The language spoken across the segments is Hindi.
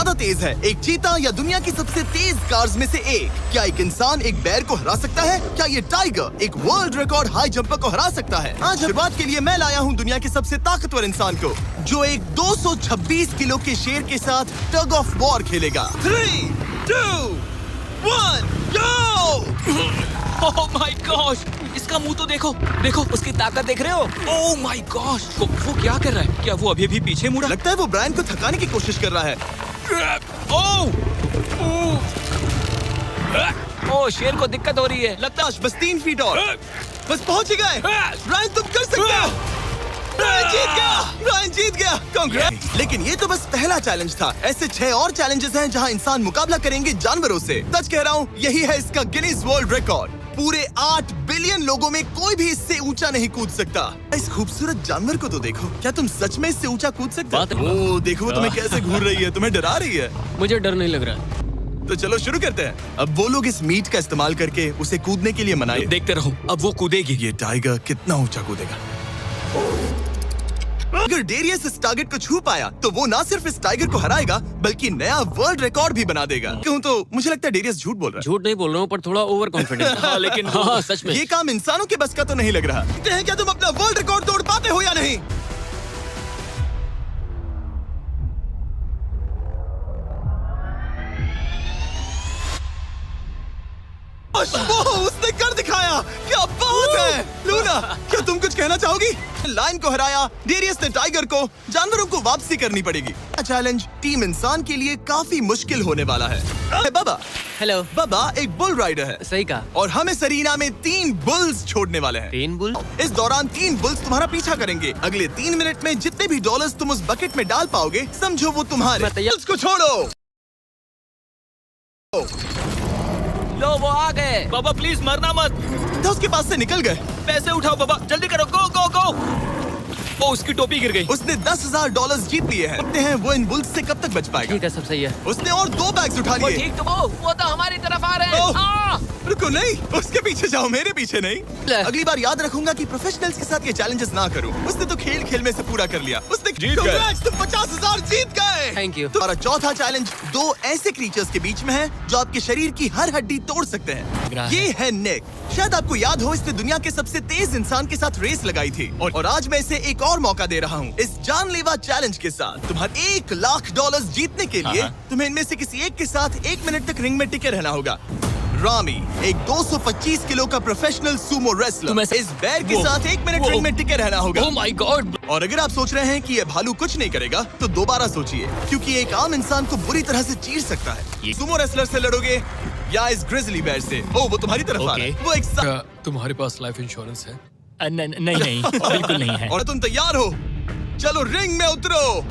ज्यादा तेज है, एक चीता या दुनिया की सबसे तेज कार्स में से एक? क्या एक इंसान एक बेर को हरा सकता है? क्या ये टाइगर एक वर्ल्ड रिकॉर्ड हाई जंपर को हरा सकता है? आज शुरुआत के लिए मैं लाया हूँ दुनिया के सबसे ताकतवर इंसान को, जो एक 226 किलो के शेर के साथ टग ऑफ वॉर खेलेगा। 3, 2, 1, go! ओह माय गॉश, इसका मुंह तो देखो, देखो उसकी ताकत देख रहे हो? ओह माय गॉश, वो क्या कर रहा है? क्या वो अभी भी पीछे मुड़ा? लगता है वो ब्रायन को थकाने की कोशिश कर रहा है। ओह शेर को दिक्कत हो रही है। लगता है बस 3 फीट और, बस पहुंच ही गए। ब्रायन तुम कर सकते हो। ब्रायन जीत गया, ब्रायन जीत गया। कांग्रेस। लेकिन ये तो बस पहला चैलेंज था। ऐसे 6 और चैलेंजेस हैं जहां इंसान मुकाबला करेंगे जानवरों से। सच कह रहा हूँ, यही है इसका गिनीज वर्ल्ड रिकॉर्ड। पूरे 8 बिलियन लोगों में कोई भी इससे ऊंचा नहीं कूद सकता। इस खूबसूरत जानवर को तो देखो, क्या तुम सच में इससे ऊंचा कूद सकते हो? ओह देखो वो तुम्हें कैसे घूर रही है, तुम्हें डरा रही है। मुझे डर नहीं लग रहा। तो चलो शुरू करते हैं। अब वो लोग इस मीट का इस्तेमाल करके उसे कूदने के लिए मनाए। देखते रहो, अब वो कूदेगी। ये टाइगर कितना ऊंचा कूदेगा। अगर डेरियस इस टारगेट को छू पाया तो वो ना सिर्फ इस टाइगर को हराएगा बल्कि नया वर्ल्ड रिकॉर्ड भी बना देगा। क्यों? तो मुझे लगता है डेरियस झूठ बोल रहा है। झूठ नहीं बोल रहा हूँ, पर थोड़ा ओवर कॉन्फिडेंस। हाँ, लेकिन हाँ सच में ये काम इंसानों के बस का तो नहीं लग रहा। देखते हैं क्या तुम अपना वर्ल्ड रिकॉर्ड तोड़ पाते हो या नहीं। उसने कर दिखाया, क्या बात है। लूना, क्या तुम कुछ कहना चाहोगी? लायन को हराया, डेरियस ने टाइगर को, जानवरों को वापसी करनी पड़ेगी। चैलेंज टीम इंसान के लिए काफी मुश्किल होने वाला है। बाबा, हेलो। बाबा एक बुल राइडर है। सही कहा। और हम इस अरीना में 3 बुल्स छोड़ने वाले हैं। 3 बुल? इस दौरान 3 बुल्स तुम्हारा पीछा करेंगे। अगले 3 मिनट में जितने भी डॉलर्स तुम उस बकेट में डाल पाओगे, समझो वो तुम्हारे। बुल्स को छोड़ो। लो वो आ गए। बाबा प्लीज मरना मत। तो उसके पास से निकल गए। पैसे उठाओ बाबा, जल्दी करो, गो गो गो। ओ उसकी टोपी गिर गई। उसने 10,000 डॉलर्स जीत लिए हैं। देखते हैं वो इन बुल्स से कब तक बच पाएगा। ठीक है, सब सही है। उसने और 2 बैग्स उठा वो लिए। ठीक तो वो तो हमारी तरफ आ रहे हैं। रुको, नहीं, उसके पीछे जाओ, मेरे पीछे नहीं। अगली बार याद रखूंगा कि प्रोफेशनल्स के साथ ये चैलेंजेस ना करूं। उसने तो खेल खेल में से पूरा कर लिया। उसने जीत गए। तुम 50,000 जीत गए। Thank you. तुम्हारा चौथा चैलेंज 2 ऐसे क्रीचर्स के बीच में है जो आपके शरीर की हर हड्डी तोड़ सकते हैं। ये है निक। शायद आपको याद हो, इसने दुनिया के सबसे तेज इंसान के साथ रेस लगाई थी और आज मैं इसे एक और मौका दे रहा हूँ इस जानलेवा चैलेंज के साथ। तुम्हारे $1,00,000 जीतने के लिए तुम्हें इनमें से किसी एक के साथ 1 मिनट तक रिंग में टिके रहना होगा। रामी एक 225 किलो का प्रोफेशनल सूमो रेसलर। इस बैर के साथ 1 मिनट रिंग में टिके रहना होगा। Oh my God. और अगर आप सोच रहे हैं कि ये भालू कुछ नहीं करेगा तो दोबारा सोचिए, क्योंकि एक आम इंसान को बुरी तरह से चीर सकता है। सूमो रेसलर से लड़ोगे या इस ग्रिजली बैर से? ओह वो तुम्हारी तरफ आ रहा है। वो एक क्या तुम्हारे पास लाइफ इंश्योरेंस है? नहीं बिल्कुल नहीं है। और तुम तैयार हो? चलो रिंग में उतरो।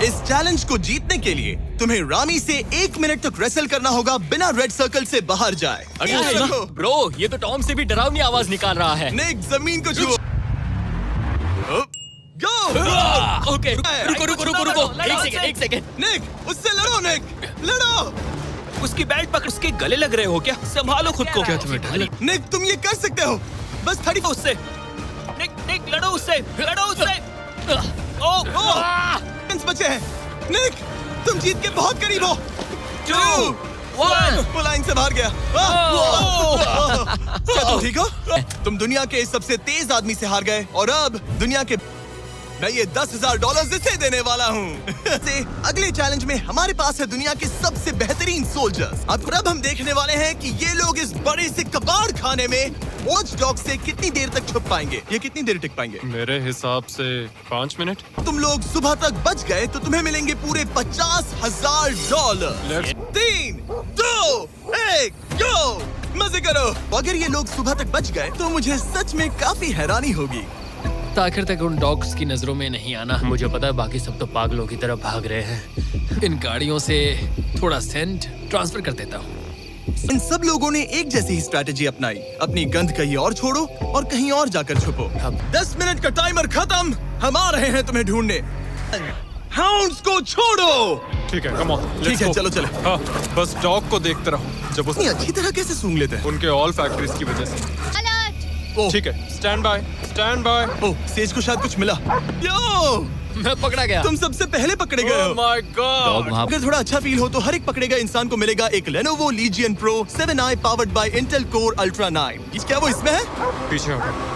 इस चैलेंज को जीतने के लिए तुम्हें रामी से 1 मिनट तक रेसल करना होगा बिना रेड सर्कल से बाहर जाए। ब्रो ये तो टॉम से भी डरावनी आवाज निकाल रहा है। निक जमीन को छुओ। गो। ओके रुको। एक सेकंड। निक उससे लड़ो। निक लड़ो। उसकी बेल्ट पकड़, उसके गले लग रहे हो क्या? संभालो खुद को। क्या तुम्हें डर? निक तुम ये कर सकते हो, बस 30 उससे। निक लड़ो उससे। बचे हैं। निक तुम जीत के बहुत करीब हो। 2, 1 वो लाइन से बाहर गया। क्या तुम ठीक हो? तुम दुनिया के सबसे तेज आदमी से हार गए और अब दुनिया के मैं ये $10,000 इसे देने वाला हूँ। अगले चैलेंज में हमारे पास है दुनिया के सबसे बेहतरीन सोल्जर्स। अब हम देखने वाले हैं कि ये लोग इस बड़े से कबाड़ खाने में वॉच डॉग से कितनी देर तक छुप पाएंगे। ये कितनी देर टिक पाएंगे? मेरे हिसाब से 5 मिनट। तुम लोग सुबह तक बच गए तो तुम्हें मिलेंगे पूरे $50,000। 3, 2, 1 गो। मजे करो। अगर ये लोग सुबह तक बच गए तो मुझे सच में काफी हैरानी होगी। आखिर तक उन डॉग्स की नजरों में नहीं आना। मुझे पता है बाकी सब तो पागलों की तरह भाग रहे हैं। इन गाड़ियों से थोड़ा सेंट ट्रांसफर कर देता हूँ। इन सब लोगों ने एक जैसी ही स्ट्रैटेजी अपनाई। अपनी गंध कहीं और छोड़ो और कहीं और जाकर छुपो। 10 मिनट का टाइमर खत्म। हम आ रहे हैं तुम्हें ढूंढने। हाउंड्स को छोड़ो। ठीक है, कम ऑन। ठीक है, चलो चले। हाँ, बस डॉग को देखते रहो। जब इतनी अच्छी तरह कैसे सूंघ लेते हैं? उनके ऑल फैक्ट्रीज की वजह से। ठीक है, स्टैंड बाय। ओह, सेज को शायद कुछ मिला। यो, मैं पकड़ा गया। तुम सबसे पहले पकड़े गए हो। My God. डॉग वहाँ अगर थोड़ा अच्छा फील हो तो हर एक पकड़ेगा इंसान को मिलेगा एक Lenovo Legion Pro 7i powered by Intel Core Ultra 9। क्या वो इसमें है? पीछे हटो।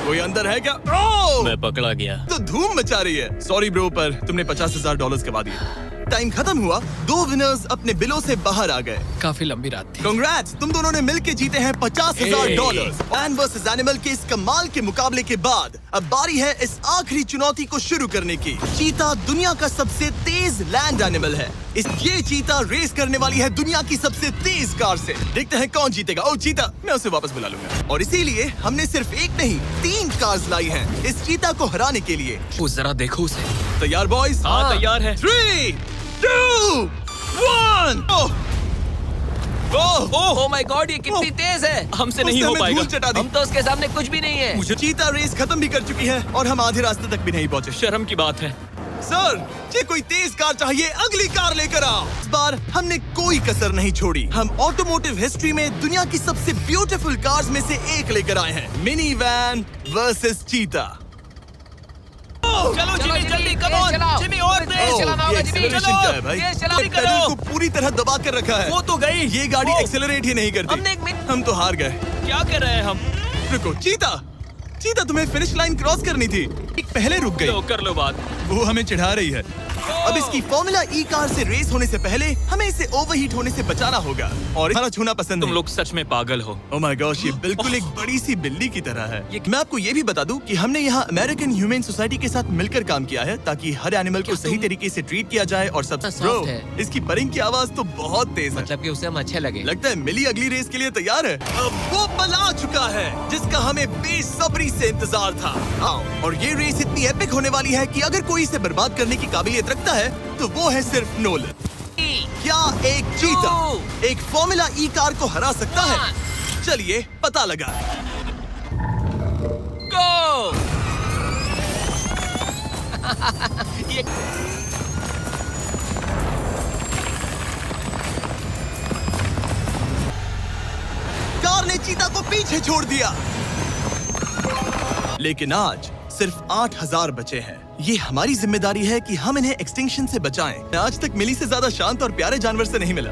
कोई अंदर है क्या? ओह! मैं पकड़ा गया। तो धूम मचा रही है। सॉरी ब्रो, पर तुमने $50,000 कमा दिए। टाइम खत्म हुआ, 2 विनर्स अपने बिलों से बाहर आ गए। काफी लंबी रात थी। कांग्रेट्स, तुम दोनों ने मिलके जीते हैं $50,000। मैन वर्सेस एनिमल के इस कमाल के मुकाबले के बाद अब बारी है इस आखिरी चुनौती को शुरू करने की। चीता दुनिया का सबसे तेज लैंड एनिमल है। ये चीता रेस करने वाली है दुनिया की सबसे तेज कार से। देखते हैं कौन जीतेगा। ओ चीता, मैं उसे वापस बुला लूंगा। और इसीलिए हमने सिर्फ एक नहीं 3 कार्स लाई हैं इस चीता को हराने के लिए। वो जरा देखो उसे। तैयार बॉयज? हाँ तैयार है। 3, 2, 1। ओह माय गॉड, ये कितनी तेज है। हमसे नहीं उसने हो हमें पाएगा। धूल चटा दी। हम तो उसके सामने कुछ भी नहीं है। मुझे चीता रेस खत्म भी कर चुकी है और हम आधे रास्ते तक भी नहीं पहुंचे। शर्म की बात है। सर, ये कोई तेज कार चाहिए, अगली कार लेकर आओ। इस बार हमने कोई कसर नहीं छोड़ी। हम ऑटोमोटिव हिस्ट्री में दुनिया की सबसे ब्यूटीफुल कार्स में से एक लेकर आए हैं। मिनी वैन वर्सेस चीता। चलो जिमी जल्दी, कम ऑन जिमी, और तेज ओह, चलाना ये होगा जिमी। acceleration क्या है भाई? तेज चलाओ, ये करो। पेडल को पूरी तरह दबा कर रखा है। वो तो गई। ये गाड़ी वो। एक्सेलरेट ही नहीं करती। हमने 1 मिनट। हम तो हार गए। क्या कर रहे हैं हम? रुको चीता, चीता तुम्हें फिनिश लाइन क्रॉस करनी थी। एक पहले रुक गई। लो कर लो बात। वो हमें चिढ़ा रही है। अब इसकी फॉर्मूला ई कार से रेस होने से पहले हमें इसे ओवरहीट होने से बचाना होगा। और हमारा छूना पसंद तुम नहीं। लोग सच में पागल हो। ओह माय गॉश, ये बिल्कुल एक बड़ी सी बिल्ली की तरह है। मैं आपको ये भी बता दूं कि हमने यहाँ अमेरिकन ह्यूमन सोसाइटी के साथ मिलकर काम किया है ताकि हर एनिमल को सही तरीके से ट्रीट किया जाए। और सब soft ब्रो, है। इसकी परिंग की आवाज तो बहुत तेज है। मतलब कि उसे हम अच्छे लगे। लगता है मिली अगली रेस के लिए तैयार है। अब वो पल आ चुका है जिसका हमें बेसब्री से इंतजार था। आओ, और ये रेस इतनी एपिक होने वाली है कि अगर कोई इसे बर्बाद करने की काबिलियत रखता है तो वो है सिर्फ नोलन। क्या एक चीता एक फॉर्मूला ई कार को हरा सकता है? चलिए पता लगा। गो। ये कार ने चीता को पीछे छोड़ दिया। लेकिन आज सिर्फ 8,000 बचे हैं। ये हमारी जिम्मेदारी है कि हम इन्हें एक्सटिंक्शन से बचाएं। आज तक मिली से ज्यादा शांत और प्यारे जानवर से नहीं मिला।